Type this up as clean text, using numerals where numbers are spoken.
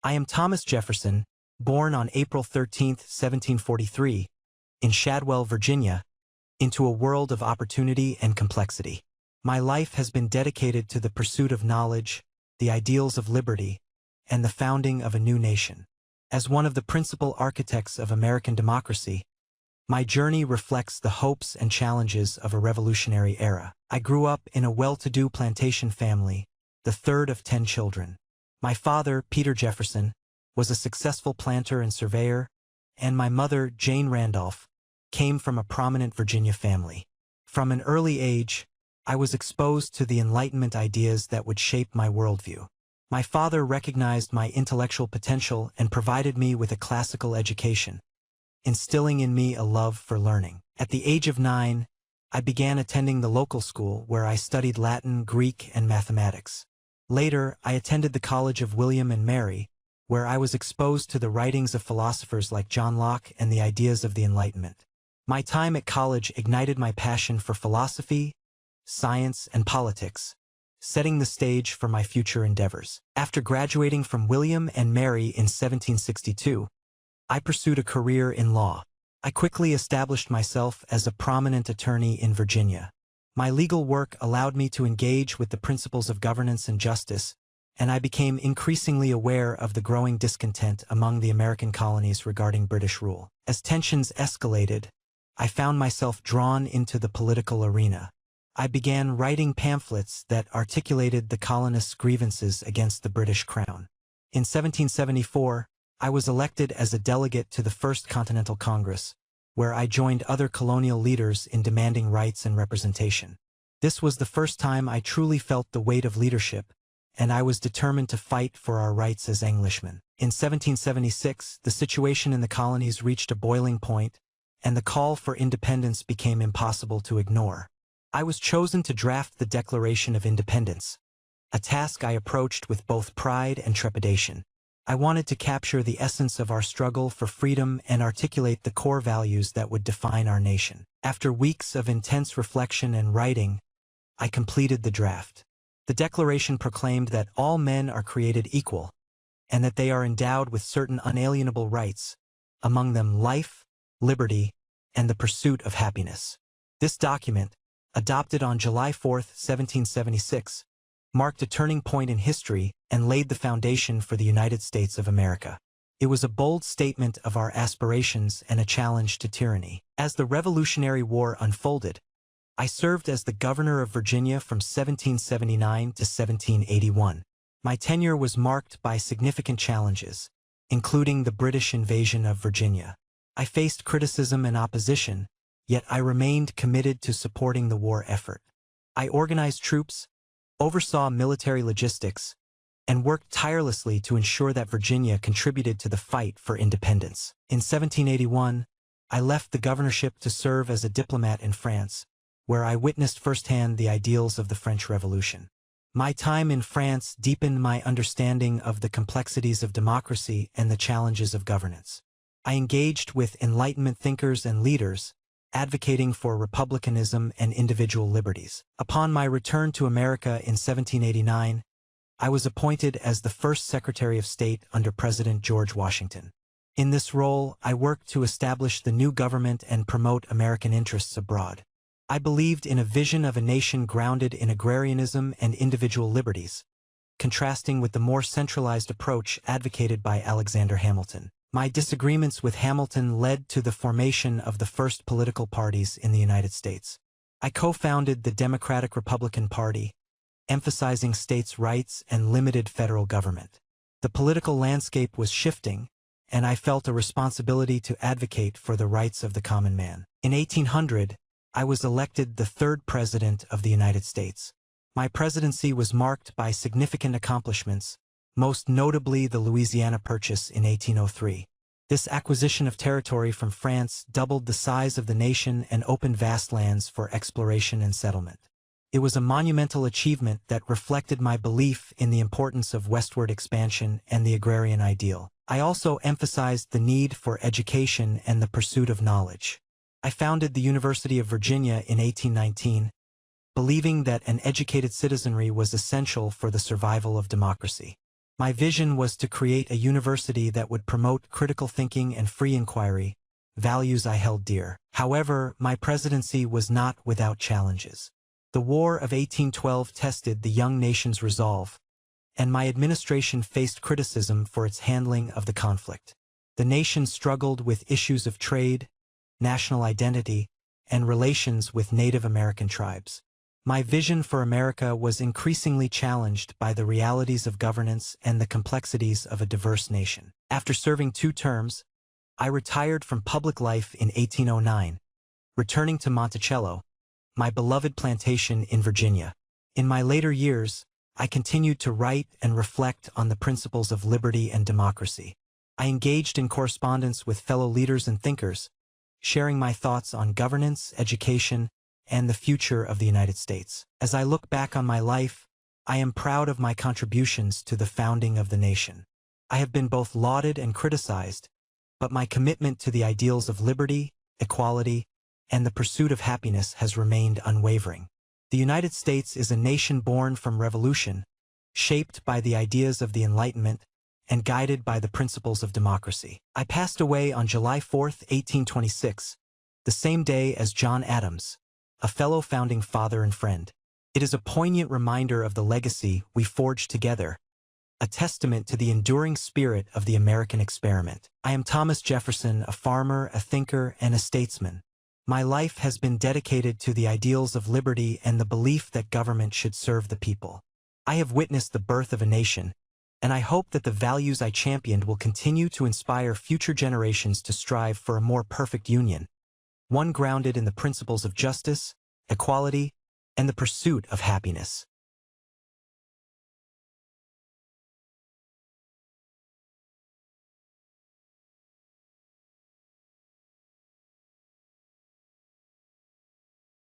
I am Thomas Jefferson, born on April 13, 1743, in Shadwell, Virginia, into a world of opportunity and complexity. My life has been dedicated to the pursuit of knowledge, the ideals of liberty, and the founding of a new nation. As one of the principal architects of American democracy, my journey reflects the hopes and challenges of a revolutionary era. I grew up in a well-to-do plantation family, the third of 10 children. My father, Peter Jefferson, was a successful planter and surveyor, and my mother, Jane Randolph, came from a prominent Virginia family. From an early age, I was exposed to the Enlightenment ideas that would shape my worldview. My father recognized my intellectual potential and provided me with a classical education, instilling in me a love for learning. At the age of 9, I began attending the local school where I studied Latin, Greek, and mathematics. Later, I attended the College of William and Mary, where I was exposed to the writings of philosophers like John Locke and the ideas of the Enlightenment. My time at college ignited my passion for philosophy, science, and politics, setting the stage for my future endeavors. After graduating from William and Mary in 1762, I pursued a career in law. I quickly established myself as a prominent attorney in Virginia. My legal work allowed me to engage with the principles of governance and justice, and I became increasingly aware of the growing discontent among the American colonies regarding British rule. As tensions escalated, I found myself drawn into the political arena. I began writing pamphlets that articulated the colonists' grievances against the British Crown. In 1774, I was elected as a delegate to the First Continental Congress, where I joined other colonial leaders in demanding rights and representation. This was the first time I truly felt the weight of leadership, and I was determined to fight for our rights as Englishmen. In 1776, the situation in the colonies reached a boiling point, and the call for independence became impossible to ignore. I was chosen to draft the Declaration of Independence, a task I approached with both pride and trepidation. I wanted to capture the essence of our struggle for freedom and articulate the core values that would define our nation. After weeks of intense reflection and writing, I completed the draft. The Declaration proclaimed that all men are created equal, and that they are endowed with certain unalienable rights, among them life, liberty, and the pursuit of happiness. This document, adopted on July 4, 1776, marked a turning point in history and laid the foundation for the United States of America. It was a bold statement of our aspirations and a challenge to tyranny. As the Revolutionary War unfolded, I served as the governor of Virginia from 1779 to 1781. My tenure was marked by significant challenges, including the British invasion of Virginia. I faced criticism and opposition, yet I remained committed to supporting the war effort. I organized troops, oversaw military logistics, and worked tirelessly to ensure that Virginia contributed to the fight for independence. In 1781, I left the governorship to serve as a diplomat in France, where I witnessed firsthand the ideals of the French Revolution. My time in France deepened my understanding of the complexities of democracy and the challenges of governance. I engaged with Enlightenment thinkers and leaders, advocating for republicanism and individual liberties. Upon my return to America in 1789, I was appointed as the first Secretary of State under President George Washington. In this role, I worked to establish the new government and promote American interests abroad. I believed in a vision of a nation grounded in agrarianism and individual liberties, contrasting with the more centralized approach advocated by Alexander Hamilton. My disagreements with Hamilton led to the formation of the first political parties in the United States. I co-founded the Democratic-Republican Party, emphasizing states' rights and limited federal government. The political landscape was shifting, and I felt a responsibility to advocate for the rights of the common man. In 1800, I was elected the third President of the United States. My presidency was marked by significant accomplishments, most notably the Louisiana Purchase in 1803. This acquisition of territory from France doubled the size of the nation and opened vast lands for exploration and settlement. It was a monumental achievement that reflected my belief in the importance of westward expansion and the agrarian ideal. I also emphasized the need for education and the pursuit of knowledge. I founded the University of Virginia in 1819, believing that an educated citizenry was essential for the survival of democracy. My vision was to create a university that would promote critical thinking and free inquiry, values I held dear. However, my presidency was not without challenges. The War of 1812 tested the young nation's resolve, and my administration faced criticism for its handling of the conflict. The nation struggled with issues of trade, national identity, and relations with Native American tribes. My vision for America was increasingly challenged by the realities of governance and the complexities of a diverse nation. After serving 2 terms, I retired from public life in 1809, returning to Monticello, my beloved plantation in Virginia. In my later years, I continued to write and reflect on the principles of liberty and democracy. I engaged in correspondence with fellow leaders and thinkers, sharing my thoughts on governance, education, and the future of the United States. As I look back on my life, I am proud of my contributions to the founding of the nation. I have been both lauded and criticized, but my commitment to the ideals of liberty, equality, and the pursuit of happiness has remained unwavering. The United States is a nation born from revolution, shaped by the ideas of the Enlightenment, and guided by the principles of democracy. I passed away on July 4, 1826, the same day as John Adams, a fellow founding father and friend. It is a poignant reminder of the legacy we forged together, a testament to the enduring spirit of the American experiment. I am Thomas Jefferson, a farmer, a thinker, and a statesman. My life has been dedicated to the ideals of liberty and the belief that government should serve the people. I have witnessed the birth of a nation, and I hope that the values I championed will continue to inspire future generations to strive for a more perfect union, one grounded in the principles of justice, equality, and the pursuit of happiness.